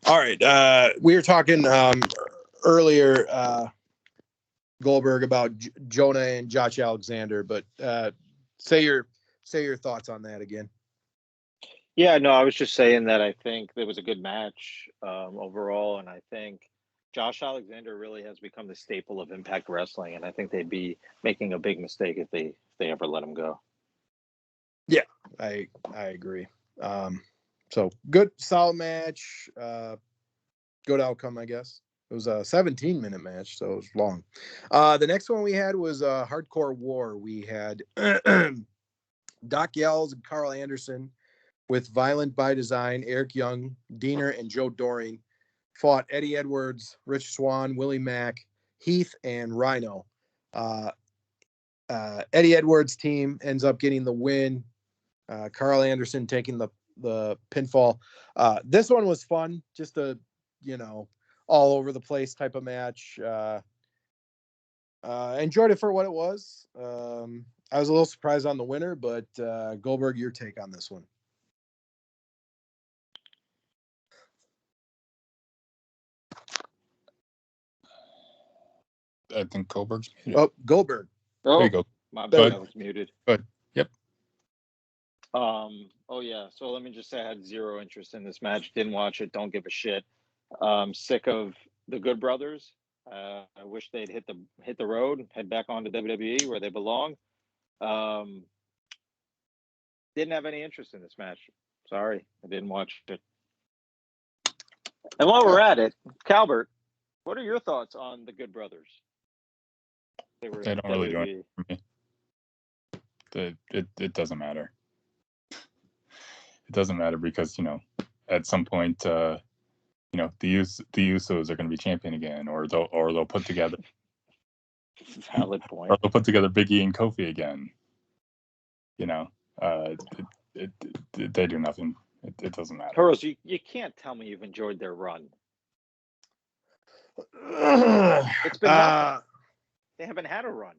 All right. We were talking earlier, Goldberg, about Jonah and Josh Alexander, but say your thoughts on that again. Yeah, no, I was just saying that I think it was a good match overall, and I think Josh Alexander really has become the staple of Impact Wrestling, and I think they'd be making a big mistake if they ever let him go. Yeah, I agree. So good, solid match. Good outcome, I guess. It was a 17-minute match, so it was long. The next one we had was a Hardcore War. We had Doc Yells and Carl Anderson with Violent by Design, Eric Young, Diener, and Joe Doring fought Eddie Edwards, Rich Swann, Willie Mack, Heath, and Rhino. Eddie Edwards' team ends up getting the win. Carl Anderson taking the pinfall. This one was fun, just a all over the place type of match. Enjoyed it for what it was. I was a little surprised on the winner, but Goldberg, your take on this one? I think Goldberg's muted. Oh, Goldberg. Oh, there you go. My bad, I was muted. But yep. Oh yeah. So let me just say I had zero interest in this match. Didn't watch it. Don't give a shit. Sick of the Good Brothers. I wish they'd hit the road, head back on to WWE where they belong. Didn't have any interest in this match. Sorry, I didn't watch it. And while we're at it, Calbert, what are your thoughts on the Good Brothers? They don't really do it for me. It doesn't matter. It doesn't matter because at some point the Usos are going to be champion again, or they'll put together. Valid point. Or they'll put together Big E and Kofi again. They do nothing. It doesn't matter. Toros, you can't tell me you've enjoyed their run. It's been nothing. They haven't had a run.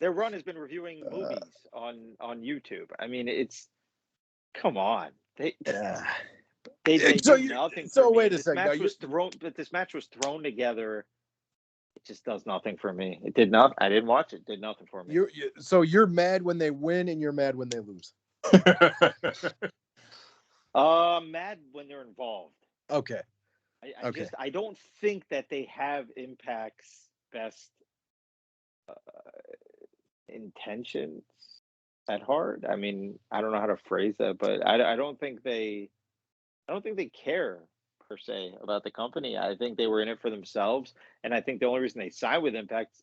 Their run has been reviewing movies on YouTube. I mean, come on. They so did nothing. So for wait me. a second. This match was thrown together. It just does nothing for me. It did not. I didn't watch it. Did nothing for me. So you're mad when they win and you're mad when they lose. Mad when they're involved. Okay. I don't think that they have Impact's best intentions at heart. I mean, I don't know how to phrase that, but I don't think they care per se about the company. I think they were in it for themselves, and I think the only reason they signed with Impact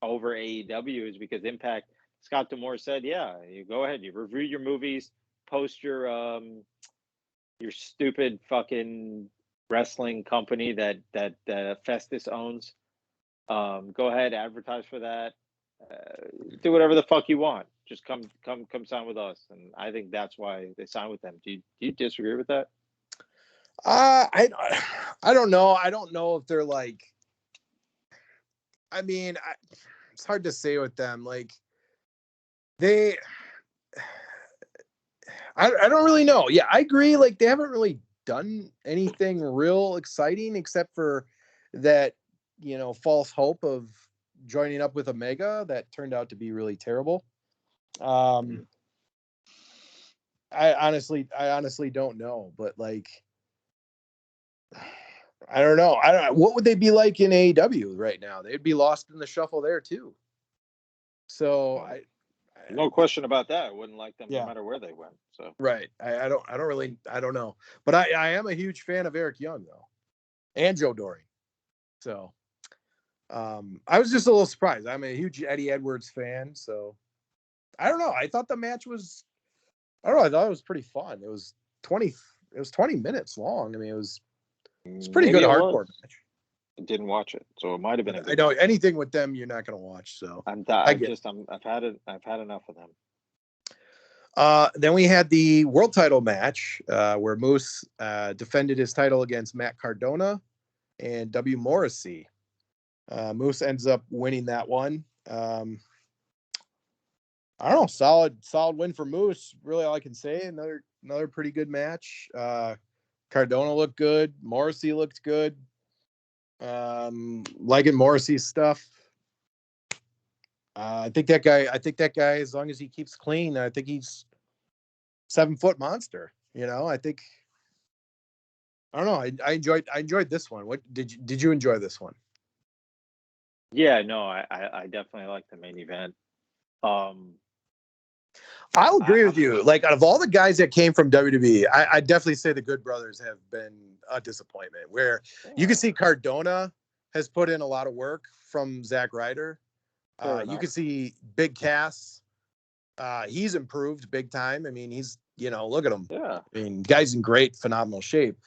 over AEW is because Impact. Scott D'Amore said, "Yeah, you go ahead, you review your movies, post your stupid fucking wrestling company that Festus owns. Go ahead, advertise for that. Do whatever the fuck you want. Just come sign with us." And I think that's why they signed with them. Do you disagree with that? I don't know. I don't know if they're like. I mean, it's hard to say with them. Like I don't really know. Yeah, I agree. Like they haven't really done anything real exciting except for that, false hope of joining up with Omega that turned out to be really terrible. I honestly don't know, but like, I don't know. What would they be like in AEW right now? They'd be lost in the shuffle there too. So no question about that. I wouldn't like them no matter where they went. So right. I don't know. But I am a huge fan of Eric Young though. And Joe Doring. So I was just a little surprised. I'm a huge Eddie Edwards fan, so I don't know. I thought the match was I thought it was pretty fun. It was 20 minutes long. I mean, it was pretty good hardcore match. I didn't watch it, so it might have been. I know anything with them you're not going to watch. So I've had enough of them. Then we had the world title match where Moose defended his title against Matt Cardona and W. Morrissey. Moose ends up winning that one. I don't know, solid win for Moose. Really, all I can say. Another pretty good match. Cardona looked good. Morrissey looked good. Liking Morrissey's stuff. I think that guy, as long as he keeps clean, I think he's 7-foot monster. I think. I don't know. I enjoyed this one. What did you enjoy this one? Yeah, no, I definitely like the main event. I'll agree with you. Like, out of all the guys that came from WWE, I definitely say the Good Brothers have been a disappointment. Where you can see Cardona has put in a lot of work from Zack Ryder. You can see Big Cass. He's improved big time. I mean, he's, look at him. Yeah. I mean, guy's in great, phenomenal shape.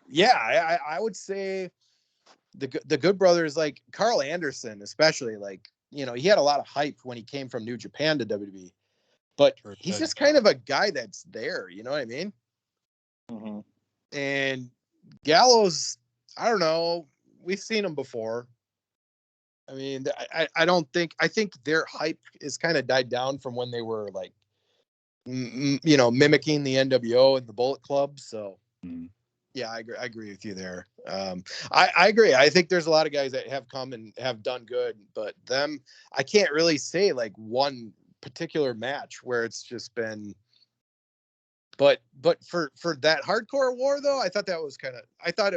Yeah, I would say the Good Brothers, like Carl Anderson, especially, like, he had a lot of hype when he came from New Japan to WWE, but he's just kind of a guy that's there. You know what I mean? Mm-hmm. And Gallows, I don't know. We've seen him before. I mean, I think their hype is kind of died down from when they were like, mimicking the NWO and the Bullet Club. So, yeah, I agree with you there. I agree. I think there's a lot of guys that have come and have done good, but I can't really say like one particular match where it's just been. But for that hardcore war though, I thought it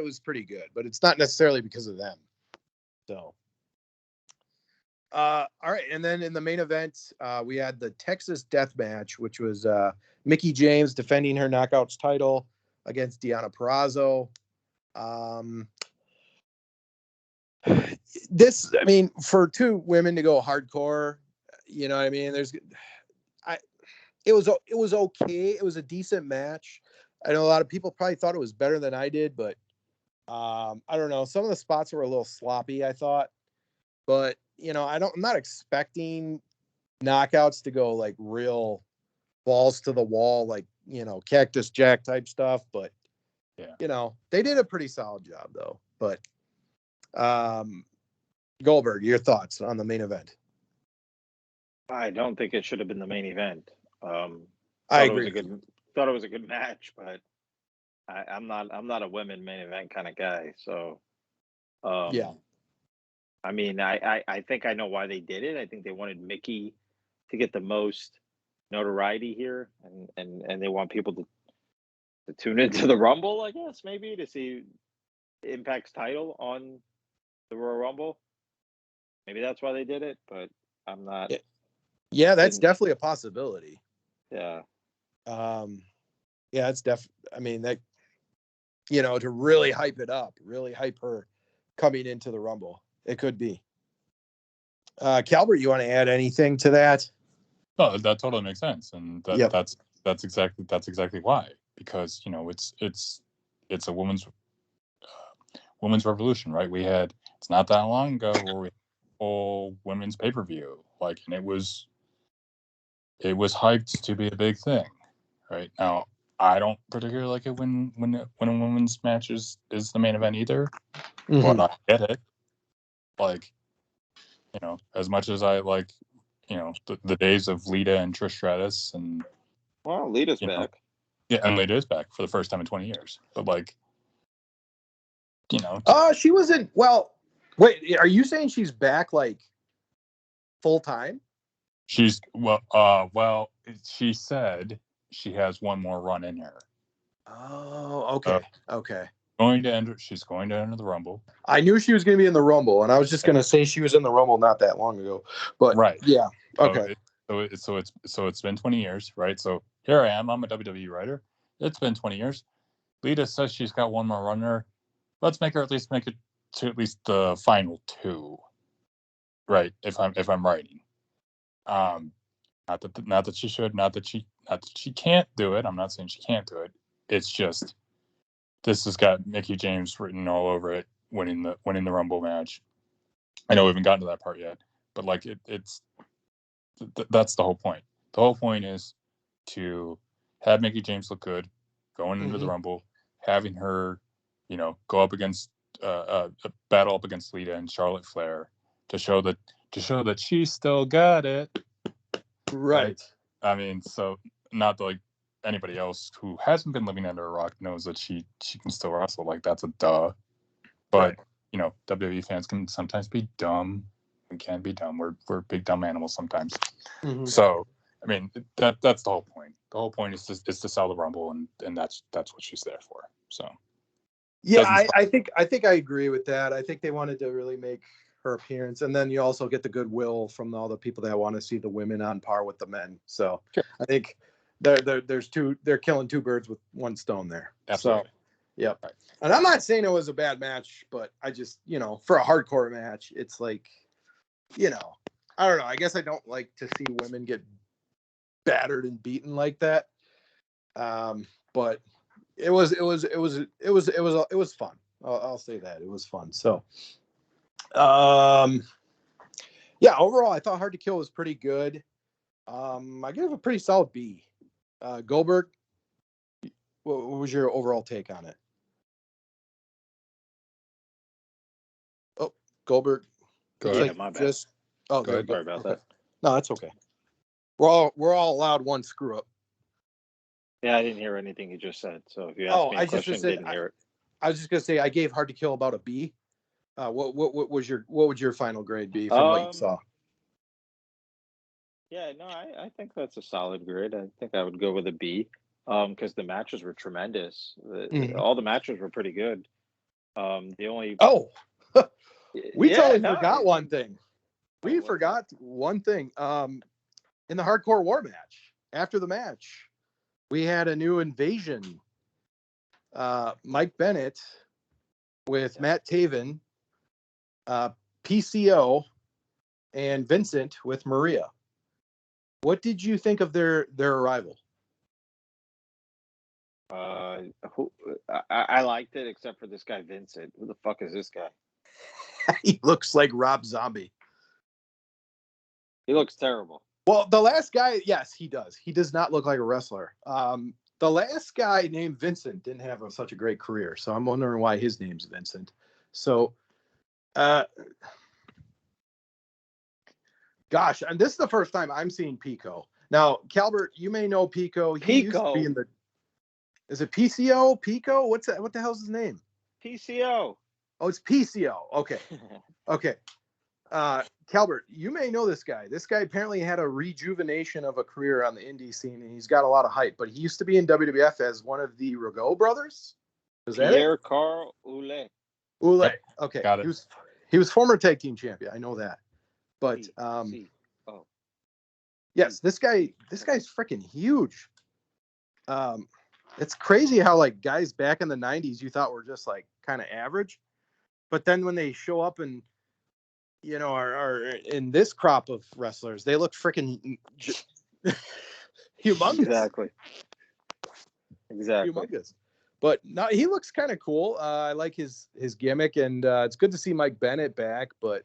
was pretty good, but it's not necessarily because of them. So. All right, and then in the main event, we had the Texas Death Match, which was Mickie James defending her Knockouts title against Deonna Purrazzo. I mean, for two women to go hardcore, you know what I mean? It was okay. It was a decent match. I know a lot of people probably thought it was better than I did, but I don't know. Some of the spots were a little sloppy, I thought. But, I'm not expecting knockouts to go like real balls to the wall, like, Cactus Jack type stuff. But, they did a pretty solid job though. But Goldberg, your thoughts on the main event? I don't think it should have been the main event. I agree. Thought it was a good match, but I'm not a women main event kind of guy. So, yeah. I mean, I think I know why they did it. I think they wanted Mickie to get the most notoriety here, and they want people to tune into the Rumble, I guess, maybe to see Impact's title on the Royal Rumble. Maybe that's why they did it, but I'm not. Yeah, that's definitely a possibility. Yeah. Yeah, it's I mean, that, to really hype it up, really hype her coming into the Rumble. It could be. Calbert, you want to add anything to that? No, that totally makes sense, and that's exactly why. Because it's a women's revolution, right? It's not that long ago where we had a whole women's pay-per-view, like, and it was hyped to be a big thing, right? Now, I don't particularly like it when a women's match is the main event either, but I get it. Like, as much as I like, the days of Lita and Trish Stratus, and Lita's back. Yeah, and Lita is back for the first time in 20 years. But like, she wasn't. Well, wait, are you saying she's back like full time? She's she said she has one more run in her. Oh, okay. Okay. She's going to enter the Rumble. I knew she was going to be in the Rumble, and I was just going to say she was in the Rumble not that long ago. But right, yeah, okay. So it's been 20 years, right? So here I am. I'm a WWE writer. It's been 20 years. Lita says she's got one more run in her. Let's make it to at least the final two, right? If I'm writing, not that she should, not that she can't do it. I'm not saying she can't do it. It's just this has got Mickie James written all over it, winning the Rumble match. I know we haven't gotten to that part yet, but like that's the whole point. The whole point is to have Mickie James look good going into the Rumble, having her, go up against battle up against Lita and Charlotte Flair to show that she still got it. Right. I mean, so not to like anybody else who hasn't been living under a rock knows that she can still wrestle. Like, that's a duh. But WWE fans can sometimes be dumb. We can be dumb. We're big dumb animals sometimes. Mm-hmm. So I mean, that's the whole point. The whole point is to sell the Rumble, and that's what she's there for. So yeah, I think I agree with that. I think they wanted to really make her appearance, and then you also get the goodwill from all the people that want to see the women on par with the men. So sure. I think they're killing two birds with one stone there. Absolutely. So, yep. Right. And I'm not saying it was a bad match, but I just, for a hardcore match, it's like, I don't know. I guess I don't like to see women get battered and beaten like that. But it was fun. I'll say that it was fun. So, yeah, overall, I thought Hard to Kill was pretty good. I gave it a pretty solid B. Goldberg, what was your overall take on it? Oh, Goldberg. Go ahead. ahead. My bad. Just, oh, Go ahead. Sorry about that. No, that's okay. We're all allowed one screw up. Yeah, I didn't hear anything you just said. So if you asked me a question, didn't hear it. I was just gonna say I gave Hard to Kill about a B. What would your final grade be from what you saw? Yeah, no, I think that's a solid grade. I think I would go with a B, because the matches were tremendous. All the matches were pretty good. The only we totally no, forgot one thing. We what's forgot one thing. In the Hardcore War match, after the match, we had a new invasion. Mike Bennett with Matt Taven, PCO, and Vincent with Maria. What did you think of their arrival? I liked it, except for this guy Vincent. Who the fuck is this guy? He looks like Rob Zombie. He looks terrible. Well, the last guy, yes, he does. He does not look like a wrestler. The last guy named Vincent didn't have such a great career, so I'm wondering why his name's Vincent. So, gosh, and this is the first time I'm seeing Pico. Now, Calbert, you may know Pico. He used to be in the. Is it PCO? Pico? What's that? What the hell's his name? PCO. Oh, it's PCO. Okay. Okay. Calbert, you may know this guy. This guy apparently had a rejuvenation of a career on the indie scene, and he's got a lot of hype. But he used to be in WWF as one of the Rigaud brothers. Is that Pierre Carl Ouellet. Ouellet. Okay. Got it. He was former tag team champion. I know that. But yes, this guy's freaking huge. It's crazy how like guys back in the 90s you thought were just like kind of average, but then when they show up and are in this crop of wrestlers, they look freaking humongous. Exactly. Humongous. But no, he looks kind of cool. I like his gimmick, and it's good to see Mike Bennett back. But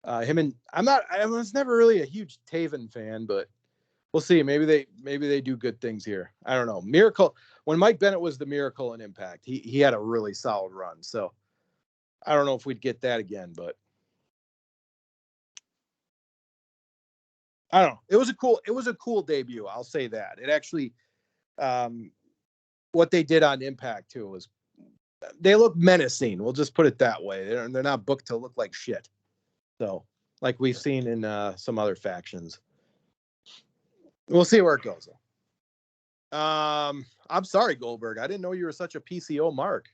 I was never really a huge Taven fan, but we'll see. Maybe they do good things here. I don't know. Miracle, when Mike Bennett was the Miracle in Impact, he had a really solid run. So I don't know if we'd get that again, but I don't know. It was a cool debut. I'll say that. It actually, what they did on Impact too was they look menacing. We'll just put it that way. They're not booked to look like shit. So like we've seen in some other factions. We'll see where it goes. I'm sorry, Goldberg. I didn't know you were such a PCO mark.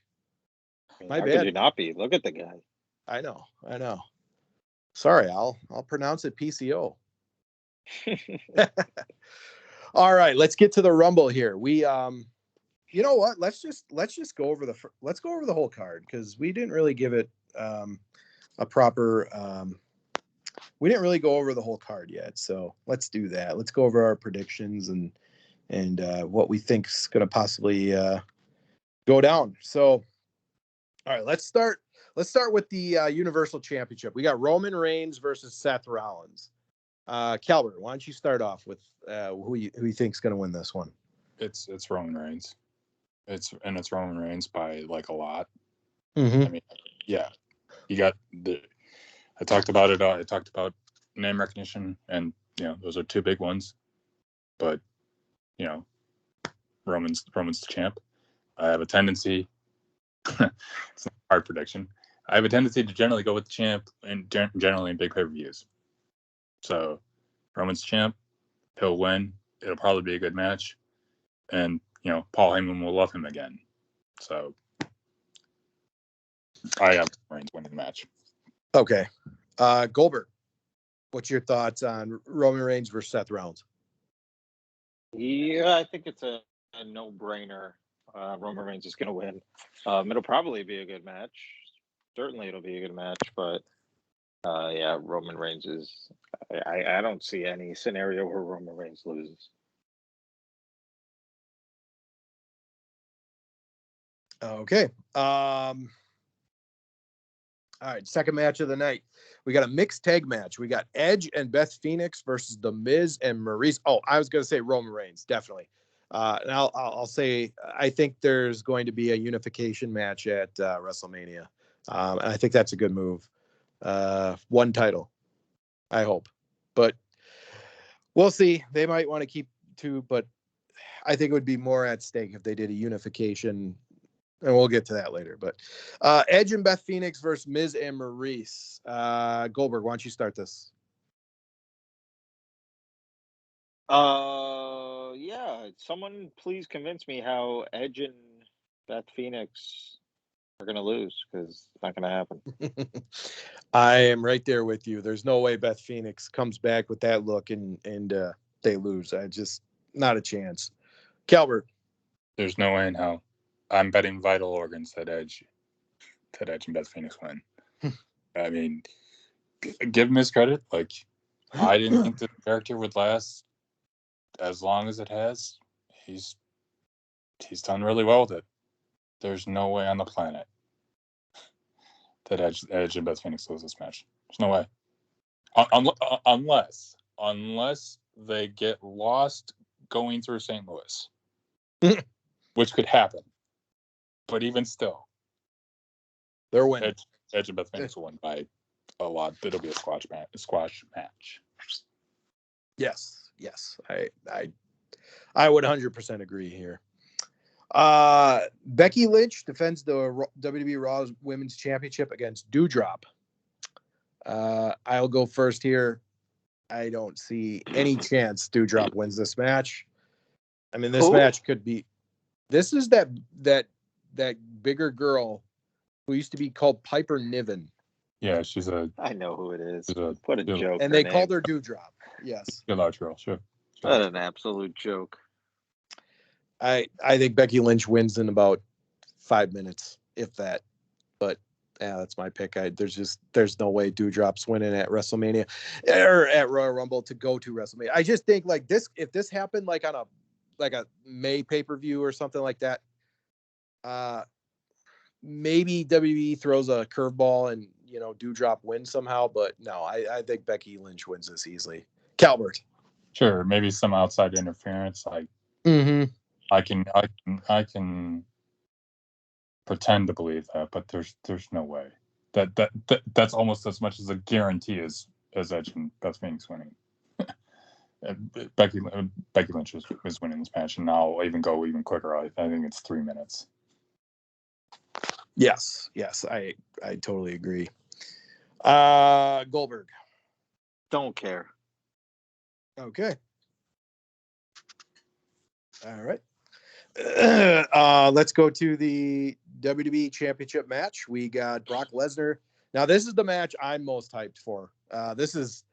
How could you not be? Look at the guy. I know. Sorry, I'll pronounce it PCO. All right, let's get to the Rumble here. We you know what? Let's just go over the whole card, because we didn't really give it a proper we didn't really go over the whole card yet. So let's do that. Let's go over our predictions and what we think is going to possibly go down. So, all right, let's start with the Universal Championship. We got Roman Reigns versus Seth Rollins. Calvert, why don't you start off with who you think's going to win this one? It's Roman Reigns. It's Roman Reigns by like a lot. Mm-hmm. I mean, yeah, you got I talked about it. I talked about name recognition, and those are two big ones. But Roman's the champ. I have a tendency. It's not a hard prediction. I have a tendency to generally go with the champ and generally in big pay-per-views. So Roman's champ, he'll win. It'll probably be a good match, and Paul Heyman will love him again. So I have Reigns winning the match. Okay, Goldberg, what's your thoughts on Roman Reigns versus Seth Rollins? Yeah, I think it's a no-brainer. Roman Reigns is going to win. It'll probably be a good match. Certainly, it'll be a good match. But yeah, Roman Reigns is. I don't see any scenario where Roman Reigns loses. Okay. All right, second match of the night. We got a mixed tag match. We got Edge and Beth Phoenix versus The Miz and Maurice. Oh, I was going to say Roman Reigns, definitely. And I'll say I think there's going to be a unification match at WrestleMania. And I think that's a good move. One title, I hope. But we'll see. They might want to keep two, but I think it would be more at stake if they did a unification. And we'll get to that later. But Edge and Beth Phoenix versus Miz and Maurice. Goldberg, why don't you start this? Yeah. Someone please convince me how Edge and Beth Phoenix are going to lose, because it's not going to happen. I am right there with you. There's no way Beth Phoenix comes back with that look and they lose. I just not a chance. Calvert. There's no way in hell. I'm betting vital organs that Edge and Beth Phoenix win. I mean, give him his credit. Like, I didn't think the character would last as long as it has. He's done really well with it. There's no way on the planet that Edge and Beth Phoenix lose this match. There's no way. Unless they get lost going through St. Louis, which could happen. But even still, they're winning. Edge and Beth Phoenix will win by a lot. It'll be a squash match. Yes. I would 100% agree here. Becky Lynch defends the WWE Raw Women's Championship against Doudrop. I'll go first here. I don't see any chance Doudrop wins this match. I mean, this match could be. This is that bigger girl who used to be called Piper Niven. Yeah, I know who it is. What a joke! And they called her Doudrop. Yes, good large girl. Sure. What an absolute joke. I think Becky Lynch wins in about 5 minutes, if that. But yeah, that's my pick. There's no way Doudrop's winning at WrestleMania or at Royal Rumble to go to WrestleMania. I just think like this, if this happened like on a May pay-per-view or something like that, maybe WWE throws a curveball and Doudrop wins somehow. But no, I think Becky Lynch wins this easily. Calvert. Sure, maybe some outside interference. Like I can pretend to believe that, but there's no way. That's almost as much as a guarantee as Edge and Beth Phoenix winning. Becky Lynch is winning this match, and I'll even go even quicker. I think it's 3 minutes. Yes, I totally agree. Goldberg. Don't care. Okay. All right. Let's go to the WWE Championship match. We got Brock Lesnar. Now, this is the match I'm most hyped for. This is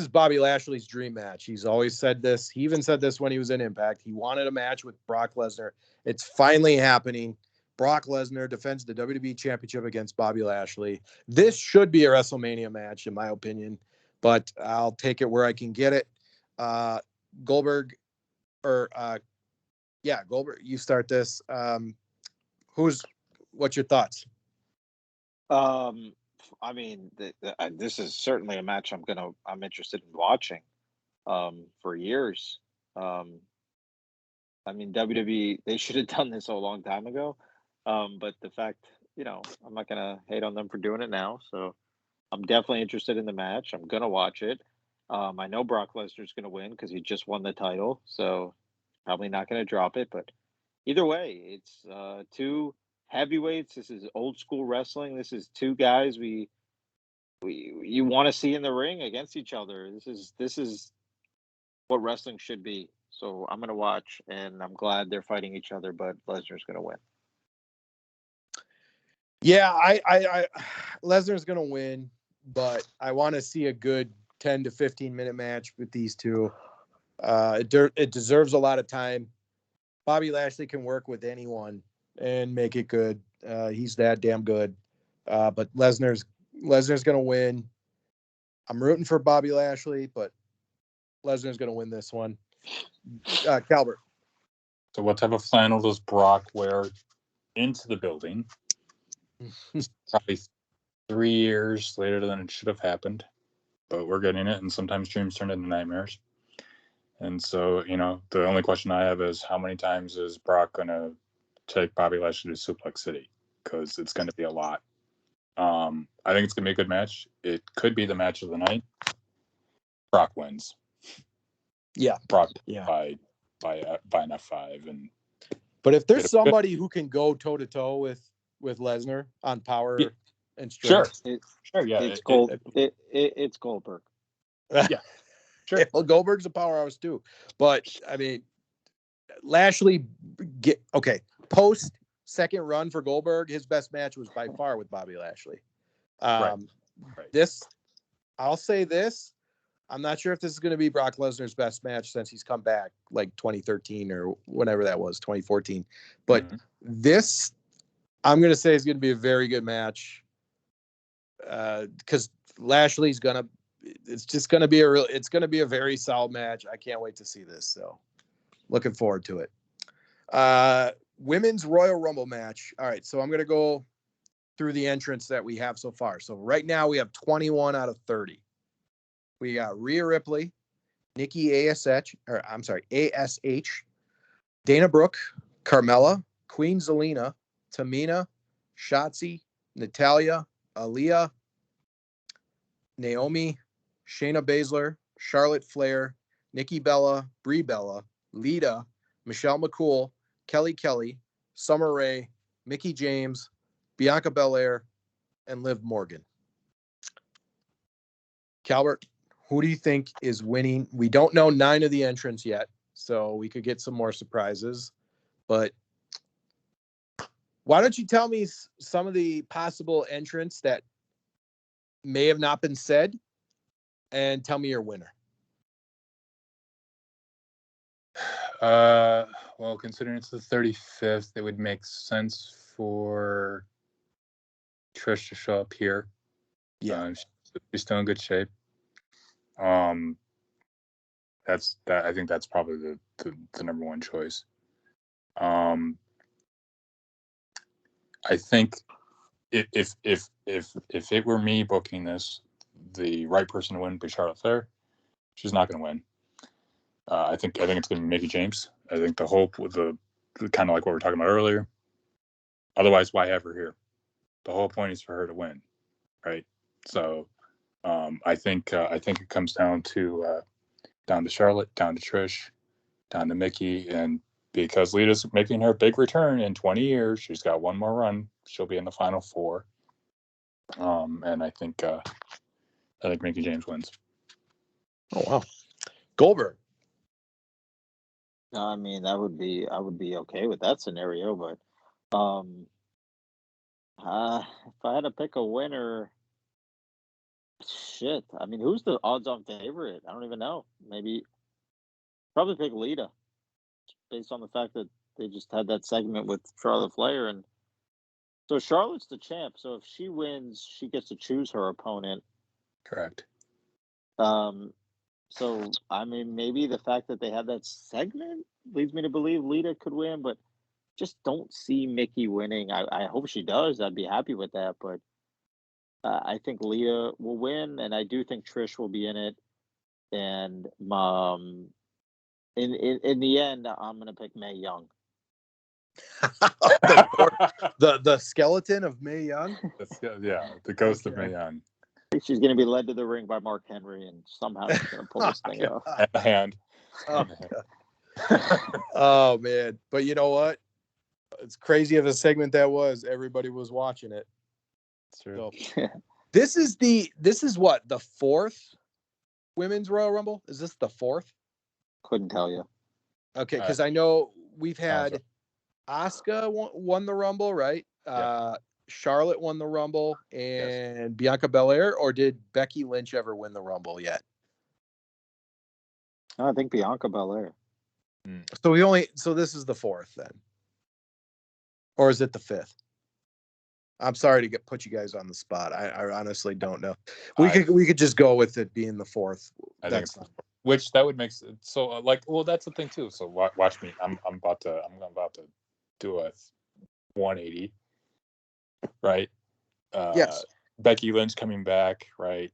Bobby Lashley's dream match. He's always said this. He even said this when he was in Impact. He wanted a match with Brock Lesnar. It's finally happening. Brock Lesnar defends the WWE Championship against Bobby Lashley. This should be a WrestleMania match, in my opinion, but I'll take it where I can get it. Goldberg, you start this. What's your thoughts? I mean, this is certainly a match I'm interested in watching for years. I mean, WWE, they should have done this a long time ago. But the fact, I'm not going to hate on them for doing it now. So I'm definitely interested in the match. I'm going to watch it. I know Brock Lesnar's going to win because he just won the title. So probably not going to drop it. But either way, it's two heavyweights. This is old school wrestling. This is two guys we you want to see in the ring against each other. This is what wrestling should be. So I'm gonna watch, and I'm glad they're fighting each other. But Lesnar's gonna win. Yeah, I Lesnar's gonna win, but I want to see a good 10 to 15 minute match with these two. It deserves a lot of time. Bobby Lashley can work with anyone and make it good. He's that damn good. But Lesnar's gonna win. I'm rooting for Bobby Lashley, but Lesnar's gonna win this one. Calvert. So what type of flannel does Brock wear into the building? Probably 3 years later than it should have happened, but we're getting it, and sometimes dreams turn into nightmares. And so, the only question I have is how many times is Brock going to take Bobby Lashley to Suplex City? Because it's going to be a lot. I think it's going to be a good match. It could be the match of the night. Brock wins. Yeah. Brock Yeah. by an F5. But if there's somebody who can go toe to toe with Lesnar on power and strength, sure, yeah, it's Goldberg. Yeah, sure. Well, Goldberg's a powerhouse too, but I mean, Lashley post second run for Goldberg, his best match was by far with Bobby Lashley. Right. I'll say this. I'm not sure if this is going to be Brock Lesnar's best match since he's come back, like 2013 or whenever that was, 2014. But this, I'm going to say, is going to be a very good match because Lashley's going to. It's just going to be it's going to be a very solid match. I can't wait to see this. So, looking forward to it. Women's Royal Rumble match. All right, so I'm going to go through the entrants that we have so far. So right now we have 21 out of 30. We got Rhea Ripley, Nikki ASH, Dana Brooke, Carmella, Queen Zelina, Tamina, Shotzi, Natalya, Aaliyah, Naomi, Shayna Baszler, Charlotte Flair, Nikki Bella, Brie Bella, Lita, Michelle McCool, Kelly, Summer Rae, Mickie James, Bianca Belair, and Liv Morgan. Calvert, who do you think is winning? We don't know 9 of the entrants yet, so we could get some more surprises. But why don't you tell me some of the possible entrants that may have not been said, and tell me your winner. Well, considering it's the 35th, it would make sense for Trish to show up here. Yeah, she's still in good shape. I think that's probably the number one choice. I think if it were me booking this, the right person to win would be Charlotte Flair. She's not going to win. I think it's going to be Mickie James. I think the hope with the kind of like what we were talking about earlier. Otherwise, why have her here? The whole point is for her to win, right? So, I think it comes down to Charlotte, down to Trish, down to Mickie, and because Lita's making her big return in 20 years, she's got one more run. She'll be in the final 4. And I think Mickie James wins. Oh wow, Goldberg. I mean, I would be okay with that scenario, but if I had to pick a winner, shit. I mean, who's the odds-on favorite? I don't even know. Maybe probably pick Lita, based on the fact that they just had that segment with Charlotte Flair, and so Charlotte's the champ. So if she wins, she gets to choose her opponent. Correct. So I mean, maybe the fact that they had that segment leads me to believe Lita could win, but just don't see Mickie winning. I hope she does. I'd be happy with that, but I think Lita will win, and I do think Trish will be in it. And in the end, I'm gonna pick Mae Young. the skeleton of Mae Young. The ghost of Mae Young. I think she's gonna be led to the ring by Mark Henry, and somehow she's gonna pull this thing off. And the hand. Oh man! But you know what? It's crazy of a segment that was. Everybody was watching it. True. So this is what, the fourth women's Royal Rumble? Is this the fourth? Couldn't tell you. Okay, because I know we've had right. Asuka won the Rumble, right? Charlotte won the Rumble, and Bianca Belair, or did Becky Lynch ever win the Rumble yet? No, I think Bianca Belair. So this is the fourth then, or is it the fifth? I'm sorry to put you guys on the spot. I honestly don't know. We could just go with it being the fourth. Which that would make sense. So that's the thing too. So watch me. I'm about to do a 180. Right. Yes. Becky Lynch coming back. Right.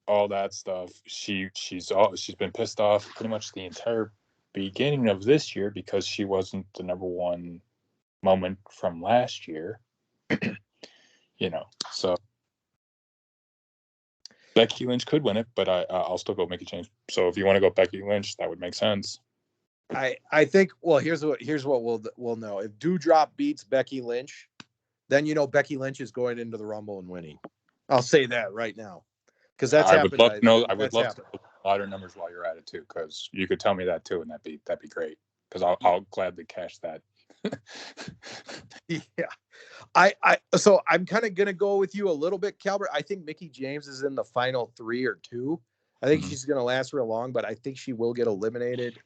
All that stuff. She's been pissed off pretty much the entire beginning of this year because she wasn't the number one moment from last year. So Becky Lynch could win it, but I'll still go make a change. So if you want to go Becky Lynch, that would make sense. I think. Well, here's what we'll know. If Doudrop beats Becky Lynch, then Becky Lynch is going into the Rumble and winning. I'll say that right now, because that's happened. I would love to know louder numbers while you're at it too, because you could tell me that too, and that'd be great. Because I'll gladly cash that. Yeah, so I'm kind of gonna go with you a little bit, Calvert. I think Mickie James is in the final 3 or 2. I think she's gonna last real long, but I think she will get eliminated.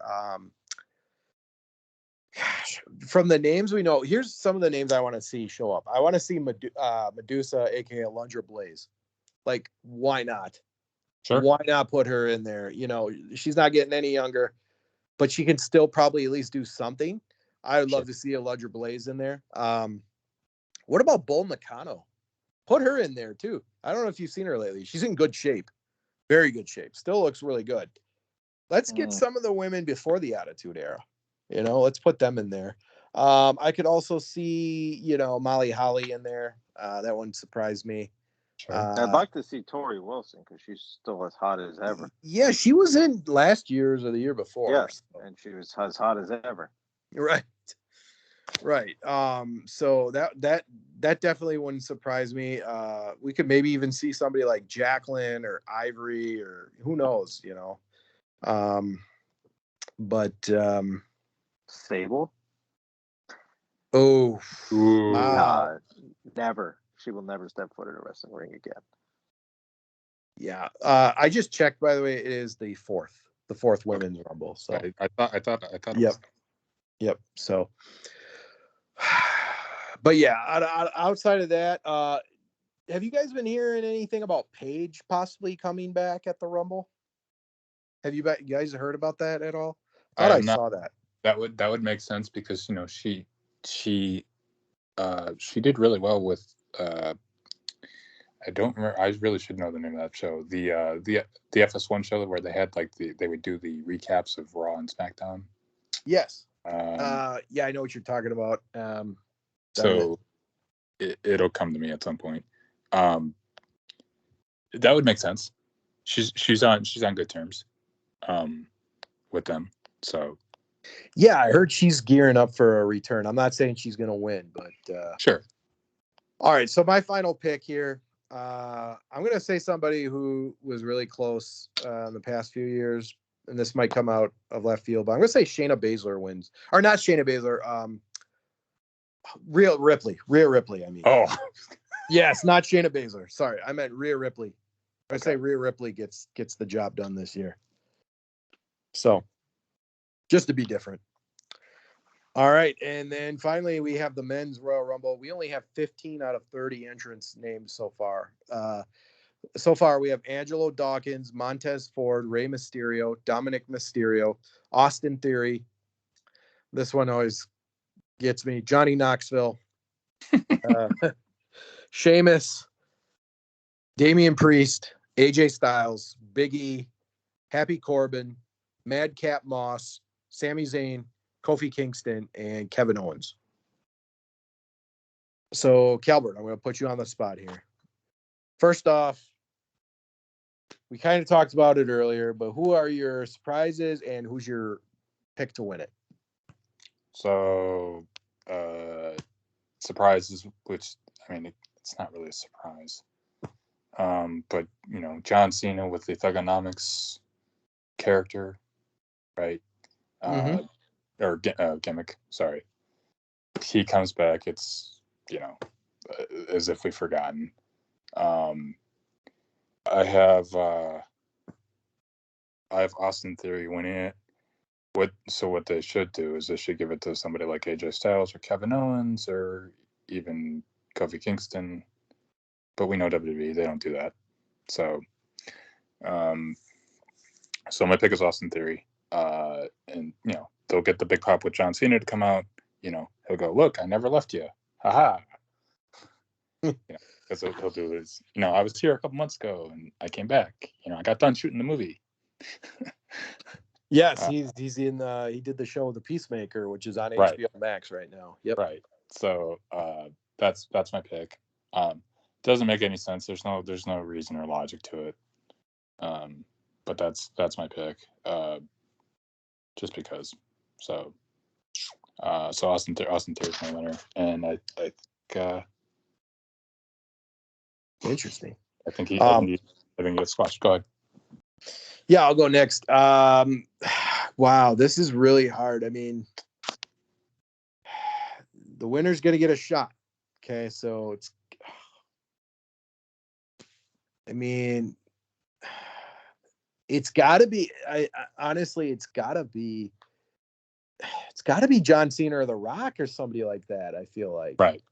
From the names we know, here's some of the names I want to see show up. I want to see Medusa, aka Alundra Blaze. Like, why not? Sure. Why not put her in there? She's not getting any younger, but she can still probably at least do something. I would love to see Alundra Blaze in there. What about Bull Nakano? Put her in there too. I don't know if you've seen her lately. She's in good shape. Very good shape. Still looks really good. Let's get some of the women before the Attitude Era. Let's put them in there. I could also see, Molly Holly in there. That one surprised me. Sure. I'd like to see Tori Wilson because she's still as hot as ever. Yeah, she was in last year's or the year before. Yeah, and she was as hot as ever. Right. So that definitely wouldn't surprise me. We could maybe even see somebody like Jacqueline or Ivory or who knows, but Sable. Oh, wow. Never. She will never step foot in a wrestling ring again. Yeah. I just checked, by the way, it is the fourth women's Rumble. So I thought Yep. So, but yeah, outside of that, have you guys been hearing anything about Paige possibly coming back at the Rumble? Have you guys heard about that at all? I saw that. That would make sense because she did really well with I don't remember. I really should know the name of that show. The FS1 show where they had they would do the recaps of Raw and SmackDown. Yes. Yeah, I know what you're talking about. So it'll come to me at some point. That would make sense. She's on good terms with them. So yeah, I heard she's gearing up for a return. I'm not saying she's gonna win, but sure. All right, so my final pick here. I'm gonna say somebody who was really close in the past few years, and this might come out of left field, but I'm gonna say Shayna Baszler wins, or not Shayna Baszler. Rhea Ripley. I mean. Oh, yes, not Shayna Baszler. Sorry, I meant Rhea Ripley. I say Rhea Ripley gets the job done this year. So, just to be different. All right, and then finally we have the men's Royal Rumble. We only have 15 out of 30 entrants named so far. So far we have Angelo Dawkins, Montez Ford, Rey Mysterio, Dominic Mysterio, Austin Theory. This one always gets me. Johnny Knoxville, Sheamus, Damian Priest, AJ Styles, Big E, Happy Corbin, Madcap Moss, Sami Zayn, Kofi Kingston, and Kevin Owens. So, Calvert, I'm going to put you on the spot here. First off, we kind of talked about it earlier, but who are your surprises and who's your pick to win it? So, surprises, which I mean, it's not really a surprise. But John Cena with the Thugonomics character, right? Or gimmick. Sorry, he comes back. It's as if we've forgotten. I have Austin Theory winning it. What they should do is they should give it to somebody like AJ Styles or Kevin Owens or even Kofi Kingston. But we know WWE, they don't do that. So my pick is Austin Theory. And they'll get the big pop with John Cena to come out. He'll go, look, I never left you. Haha. Because he'll do his, I was here a couple months ago and I came back. I got done shooting the movie. Yes, he's in. He did the show The Peacemaker, which is on HBO Max right now. Yep. Right. So that's my pick. Doesn't make any sense. There's no reason or logic to it. But that's my pick. Just because. So Austin Theory's my winner, and I think. Interesting. I think he gets squashed. Go ahead. Yeah, I'll go next. Wow, this is really hard. I mean, the winner's going to get a shot. Okay, so it's got to be. Honestly, it's got to be John Cena or The Rock or somebody like that. I feel like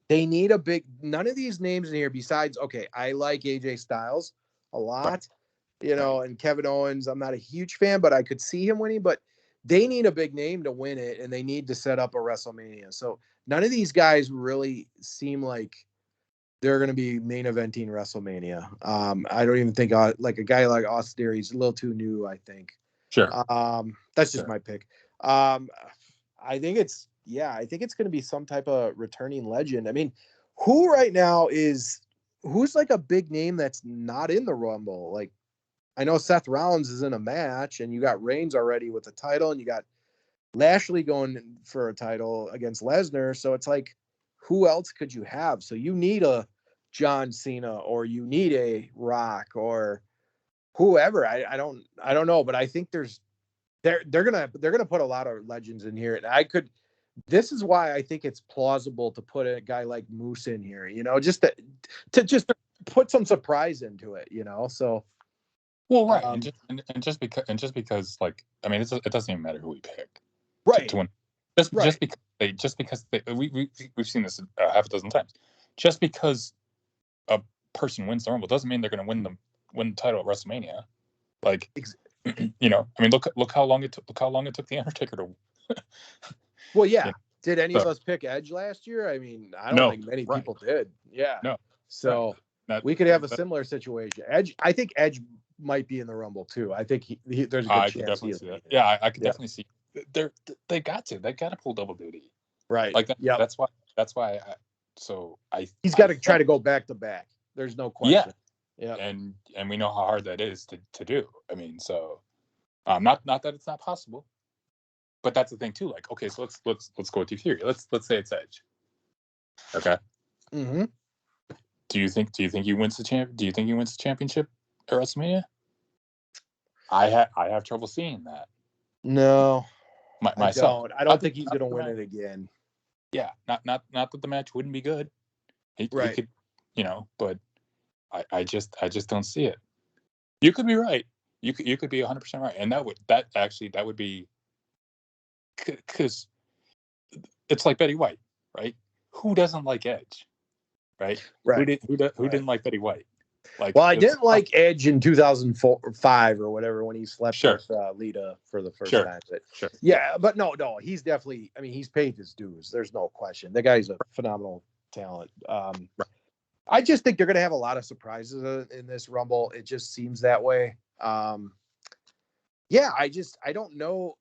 they need none of these names in here besides. Okay, I like AJ Styles a lot. And Kevin Owens, I'm not a huge fan, but I could see him winning. But they need a big name to win it, and they need to set up a WrestleMania. So none of these guys really seem like they're going to be main eventing WrestleMania. I don't even think like a guy like Austin Theory's a little too new, I think. Sure. That's just my pick. I think it's going to be some type of returning legend. I mean, who right now who's like a big name that's not in the Rumble? Like, I know Seth Rollins is in a match, and you got Reigns already with the title, and you got Lashley going for a title against Lesnar. So it's like, who else could you have? So you need a John Cena, or you need a Rock, or whoever. I don't know, but I think they're gonna put a lot of legends in here, and this is why I think it's plausible to put a guy like Moose in here, just to just put some surprise into it, so. Well, right, and just because, like, I mean, it doesn't even matter who we pick, right? To win. Just because we've seen this half a dozen times. Just because a person wins the Rumble doesn't mean they're going to win the title at WrestleMania. Like, I mean, look how long it took. Look how long it took the Undertaker to. Well, yeah. Did any of us pick Edge last year? I mean, I don't think many people did. Yeah. No. So we could have a similar situation. I think Edge might be in the Rumble too. I think there's a good chance. Could definitely see that. Yeah, I could definitely see. They got to pull double duty. Right. Like that. Yeah. That's why. He's got to try to go back to back. There's no question. Yeah. And we know how hard that is to do. I mean, so not that it's not possible, but that's the thing too. Like, okay, so let's go with your theory. Let's say it's Edge. Okay. Mm-hmm. Do you think he wins the championship at WrestleMania? I have trouble seeing that. No, myself. I don't think he's going to win it again. Yeah, not that the match wouldn't be good. He could, but I just don't see it. You could be right. You could be 100% right, and that would be because it's like Betty White, right? Who doesn't like Edge, right? Right. Who didn't like Betty White? Like, well, I didn't like Edge in 2005 or whatever when he slept with Lita for the first time. But yeah, but no, he's definitely. I mean, he's paid his dues. There's no question. The guy's a phenomenal talent. I just think they're going to have a lot of surprises in this Rumble. It just seems that way. Yeah, I don't know.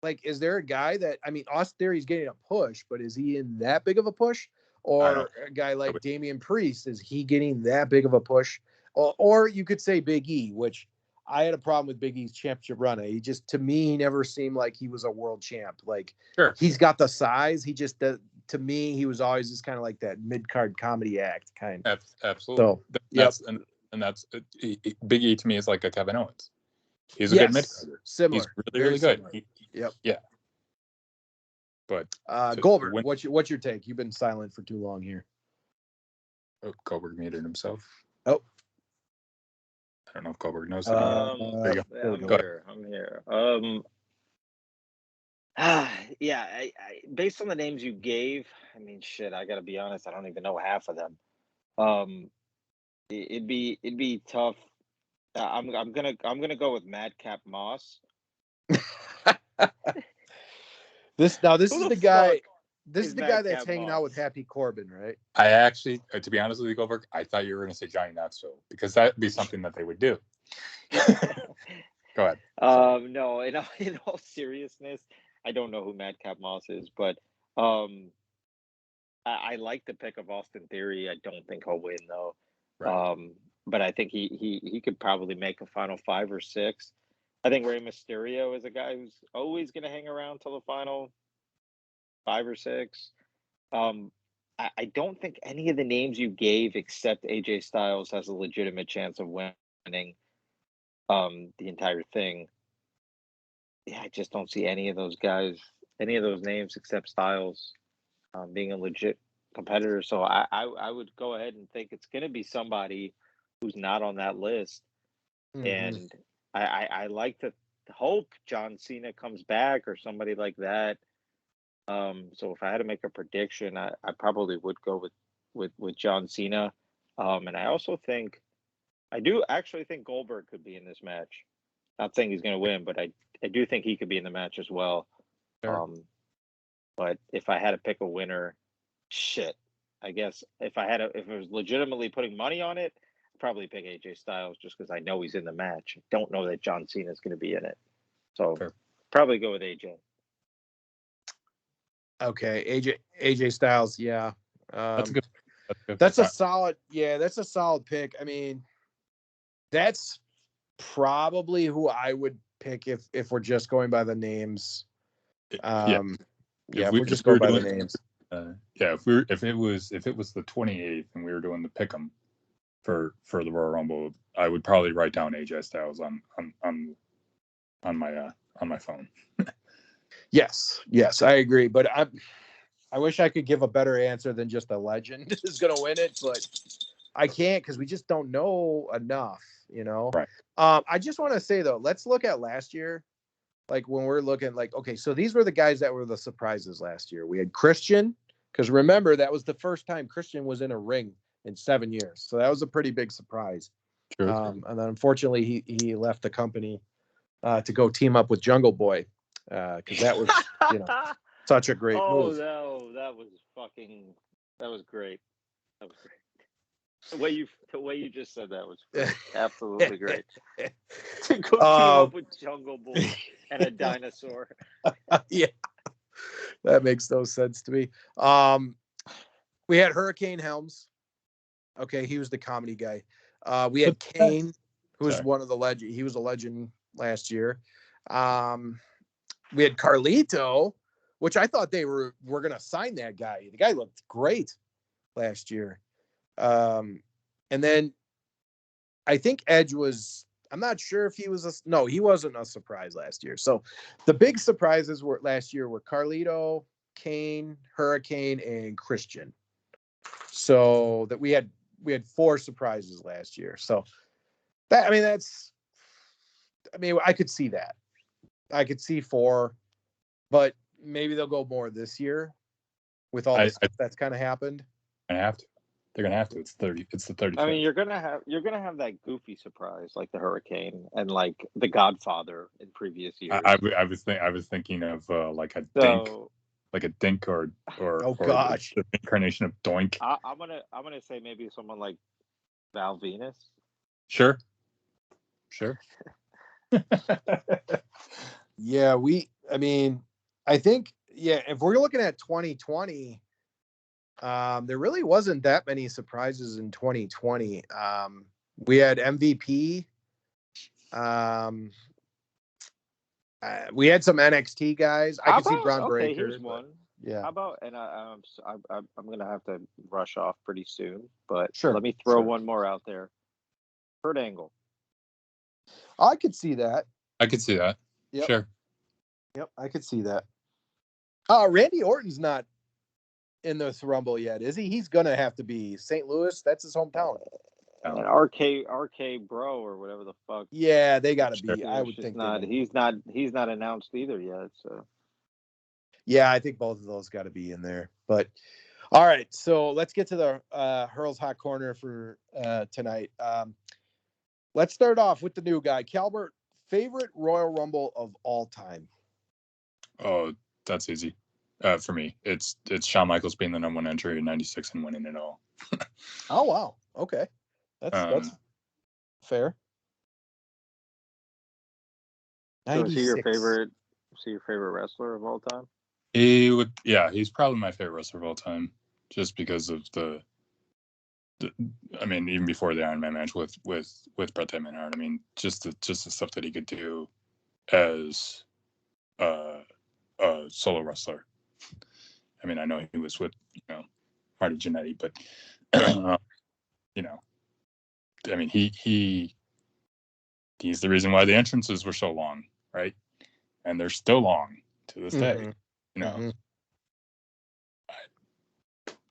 Like, is there a guy that, I mean, Austin Theory's getting a push, but is he in that big of a push? Or a guy like Damian Priest, is he getting that big of a push? Or you could say Big E, which I had a problem with Big E's championship run. He just, to me, he never seemed like he was a world champ. Like, he's got the size. He just, to me, he was always just kind of like that mid-card comedy act kind. Absolutely. So, That's and that's Big E to me is like a Kevin Owens. He's a good mid-carder. Similar. He's really good. Yep. But Goldberg, what's your take? You've been silent for too long here. Goldberg muted himself. Oh. I don't know if Goldberg knows that. There you go. I'm here. Yeah, I based on the names you gave, I mean, shit, I gotta be honest, I don't even know half of them. It'd be tough. I'm gonna go with Madcap Moss. This is the guy. This is the guy that's Madcap hanging Moss? out with Happy Corbin, right? I actually, to be honest with you, Goldberg, I thought you were going to say Johnny Knoxville because that'd be something that they would do. Go ahead. No, in all seriousness, I don't know who Madcap Moss is, but I like the pick of Austin Theory. I don't think he'll win though. Right. But I think he could probably make a final 5 or 6. I think Rey Mysterio is a guy who's always going to hang around till the final 5 or 6. I don't think any of the names you gave except AJ Styles has a legitimate chance of winning the entire thing. Yeah, I just don't see any of those guys, any of those names except Styles being a legit competitor. So I would go ahead and think it's going to be somebody who's not on that list. Mm-hmm. And I like to hope John Cena comes back or somebody like that. So if I had to make a prediction, I probably would go with John Cena. And I also think I do actually think Goldberg could be in this match. Not saying he's going to win, but I do think he could be in the match as well. Sure. But if I had to pick a winner, shit. I guess if it was legitimately putting money on it, I'd probably pick AJ Styles just because I know he's in the match. I don't know that John Cena is going to be in it. So probably go with AJ. Okay, AJ Styles, yeah. That's a good. That's a solid. Yeah, that's a solid pick. I mean, that's probably who I would pick if we're just going by the names. If we're just going by the names. If it was the 28th and we were doing the pick'em for the Royal Rumble, I would probably write down AJ Styles on my phone. Yes, I agree. But I wish I could give a better answer than just a legend is going to win it, but I can't because we just don't know enough, Right. I just want to say, though, let's look at last year. Like when we're looking okay, so these were the guys that were the surprises last year. We had Christian, because remember, that was the first time Christian was in a ring in 7 years. So that was a pretty big surprise. True. And then unfortunately he left the company to go team up with Jungle Boy. Because that was, such a great move. That was great. That was great. The way you just said that was great. Absolutely great. To go team up with Jungle Boy and a dinosaur. Yeah, that makes no sense to me. We had Hurricane Helms. Okay, he was the comedy guy. We had Kane, who was one of the legend. He was a legend last year. We had Carlito, which I thought they were going to sign that guy. The guy looked great last year. And then I think Edge was, I'm not sure if he was he wasn't a surprise last year. So the big surprises last year were Carlito, Kane, Hurricane, and Christian. So that we had 4 surprises last year. So I could see that. I could see 4, but maybe they'll go more this year with all the stuff that's kind of happened. They're gonna have to. It's the 35th. I mean, you're gonna have that goofy surprise like the Hurricane and like the Godfather in previous years. I was thinking of like a Dink or oh gosh, the incarnation of Doink. I'm gonna say maybe someone like Val Venus. Sure. Yeah, I think, if we're looking at 2020, there really wasn't that many surprises in 2020. We had MVP. We had some NXT guys. I could see Braun Breaker. Here's one. Yeah. How about, and I'm gonna have to rush off pretty soon, but Sure. let me throw Sure. one more out there. Kurt Angle. I could see that. I could see that. Yep. Sure. Yep, I could see that. Randy Orton's not in this Rumble yet, is he? He's gonna have to be St. Louis. That's his hometown. And RK Bro or whatever the fuck. Yeah, they gotta Sure. be. I would think not. He's not announced either yet. So yeah, I think both of those got to be in there. But all right, so let's get to the Hurl's Hot Corner for tonight. Let's start off with the new guy, Calvert. Favorite Royal Rumble of all time? Oh, that's easy. For me, it's Shawn Michaels being the number one entry in '96 and winning it all. Oh wow, okay, that's fair. is he your 96. favorite? Is he your favorite wrestler of all time? He's probably my favorite wrestler of all time, just because of I mean, even before the Iron Man match with Bret the Hitman Hart. I mean, just the stuff that he could do as a solo wrestler. I mean, I know he was with Marty Jannetty, but I mean, he's the reason why the entrances were so long, right? And they're still long to this day. Mm-hmm.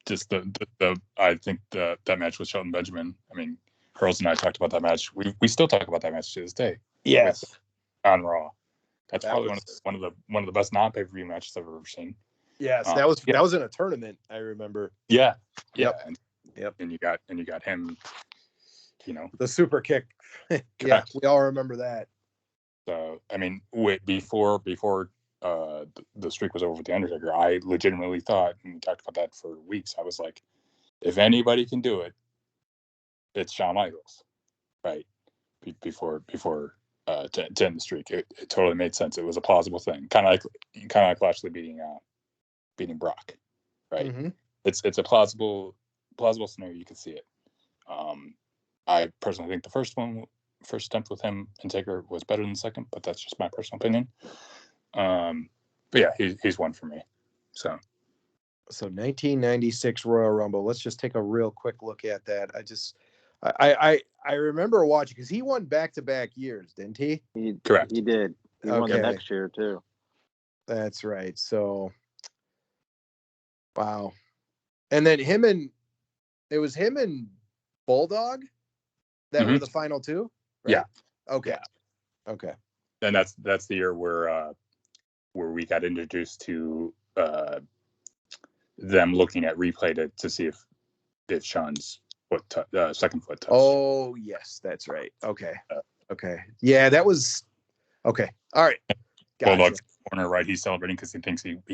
Just I think that match with Shelton Benjamin. I mean, Hurls and I talked about that match. We still talk about that match to this day. Yes, on Raw. That's that probably was one of the best non-pay-per-view matches I've ever seen. Yes, that was in a tournament. I remember. Yeah. Yep. And you got him. The super kick. Yeah, we all remember that. So I mean, before the streak was over with the Undertaker, I legitimately thought, and we talked about that for weeks. I was like, if anybody can do it, it's Shawn Michaels, right? Before to end the streak, it totally made sense. It was a plausible thing, kind of like Lashley beating Brock, right? Mm-hmm. It's a plausible scenario. You can see it. I personally think the first attempt with him and Taker was better than the second, but that's just my personal opinion. But yeah, he's one for me. So 1996 Royal Rumble. Let's just take a real quick look at that. I remember watching because he won back-to-back years, didn't he? Correct. He did. He won the next year too. That's right. So, wow. And then it was him and Bulldog that were the final two, right? Yeah. Okay. Yeah. Okay. And that's the year where we got introduced to them looking at replay to see if Shawn's second foot touched. Oh yes, that's right. Okay. Okay. Yeah, that was okay. All right. Gotcha. Bulldog's corner, right? He's celebrating because he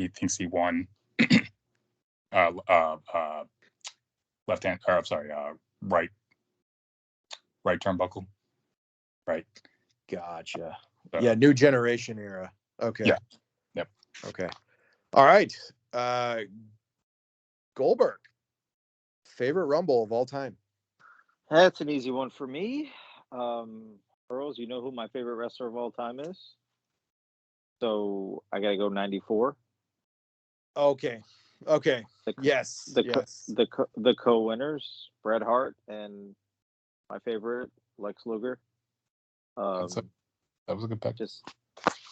thinks he won. Left hand, or I'm sorry, right turnbuckle. Right. Gotcha. Yeah, new generation era. Okay. Yeah. Yep. Okay. All right. Goldberg. Favorite Rumble of all time. That's an easy one for me. Earls, you know who my favorite wrestler of all time is? So I gotta go 94. Okay. Yes. The co-winners, Bret Hart and my favorite, Lex Luger. That was a good pick. Just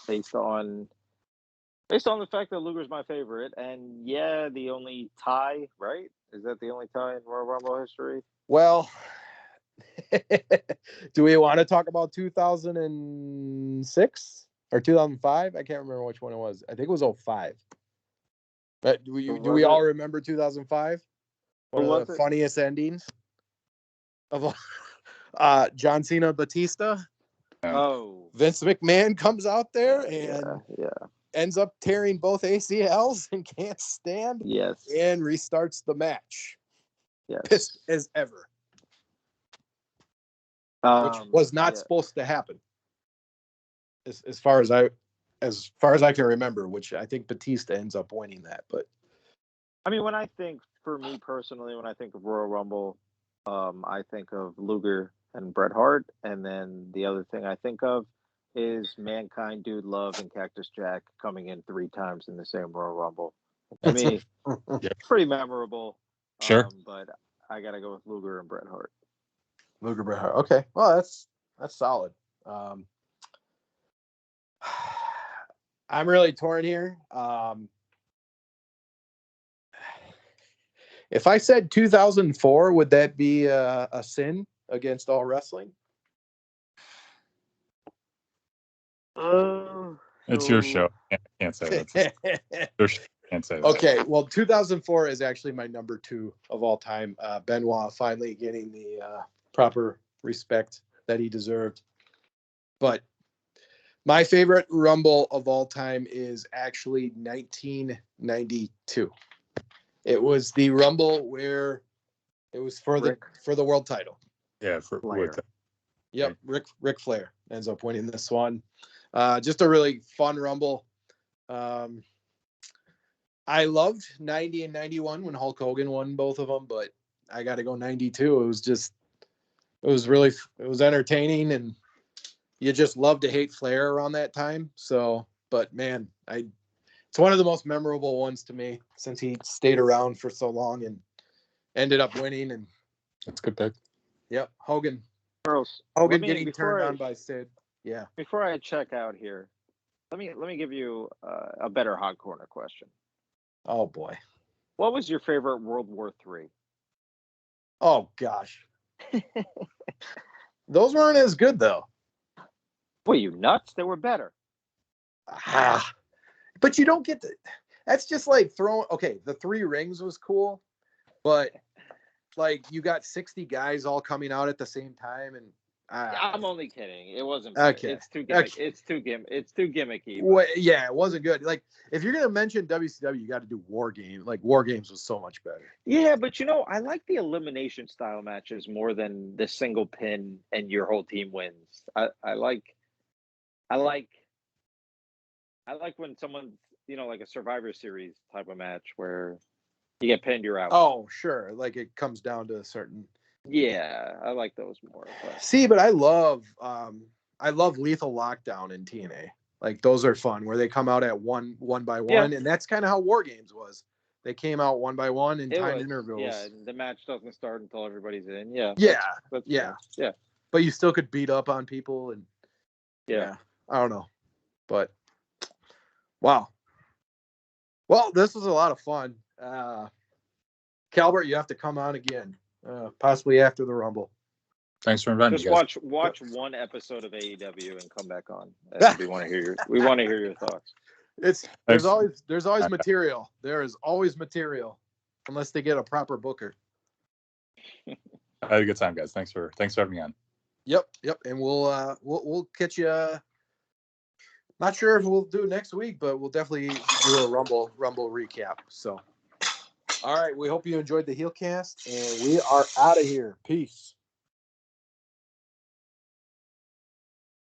based on the fact that Luger's my favorite, and yeah, the only tie, right? Is that the only tie in Royal Rumble history? Well, do we want to talk about 2006 or 2005? I can't remember which one it was. I think it was 05. But do we all remember 2005? One of the funniest endings of all. John Cena Batista. Oh, Vince McMahon comes out there and ends up tearing both ACLs and can't stand. Yes. And restarts the match. Yes. Pissed as ever. Which was not supposed to happen. As far as I can remember, which I think Batista ends up winning that. But I mean, for me personally, when I think of Royal Rumble, I think of Luger and Bret Hart, and then the other thing I think of is Mankind, Dude Love, and Cactus Jack coming in 3 times in the same Royal Rumble. I mean, Yeah. pretty memorable. Sure. But I got to go with Luger and Bret Hart. Luger Bret Hart. Okay, well that's solid. I'm really torn here. If I said 2004, would that be a sin against all wrestling? It's your show. I can't say that. Your show. Can't say that. Okay, well, 2004 is actually my number 2 of all time. Benoit finally getting the proper respect that he deserved. But my favorite Rumble of all time is actually 1992. It was the Rumble where it was for the world title. Yeah, Yep, Ric Flair ends up winning this one. Just a really fun Rumble. I loved 90 and 91 when Hulk Hogan won both of them, but I got to go 92. It was entertaining, and you just love to hate Flair around that time. So, but man, it's one of the most memorable ones to me since he stayed around for so long and ended up winning. And that's a good pick. Yep, Hogan Charles, getting turned on by Sid. Yeah. Before I check out here, let me give you a better hot corner question. Oh boy. What was your favorite World War III? Oh gosh. Those weren't as good though. Were you nuts? They were better. But you don't get that's just like the 3 rings was cool, but like you got 60 guys all coming out at the same time, and I'm only kidding. It wasn't. Okay. It's too gimmicky. Okay. It's too gimmicky. Well, yeah, it wasn't good. Like if you're gonna mention WCW, you got to do War Games. Like War Games was so much better. Yeah, but I like the elimination style matches more than the single pin and your whole team wins. I like when someone's like a Survivor Series type of match where you get pinned, you're out. Oh, sure. Like it comes down to a certain. Yeah, I like those more. But... See, but I love Lethal Lockdown in TNA. Like those are fun where they come out at one by one, and that's kind of how War Games was. They came out one by one in timed intervals. Yeah, the match doesn't start until everybody's in. Yeah. Yeah. Yeah. But you still could beat up on people, and yeah, I don't know, but wow. Well, this was a lot of fun. Calbert, you have to come on again, possibly after the Rumble. Thanks for inviting me. Just watch one episode of AEW and come back on. We want to hear your thoughts. There's always material. There is always material, unless they get a proper booker. I had a good time, guys. Thanks for having me on. Yep, and we'll catch you. Not sure if we'll do it next week, but we'll definitely do a Rumble recap. So, all right, we hope you enjoyed the Heelcast, and we are out of here. Peace.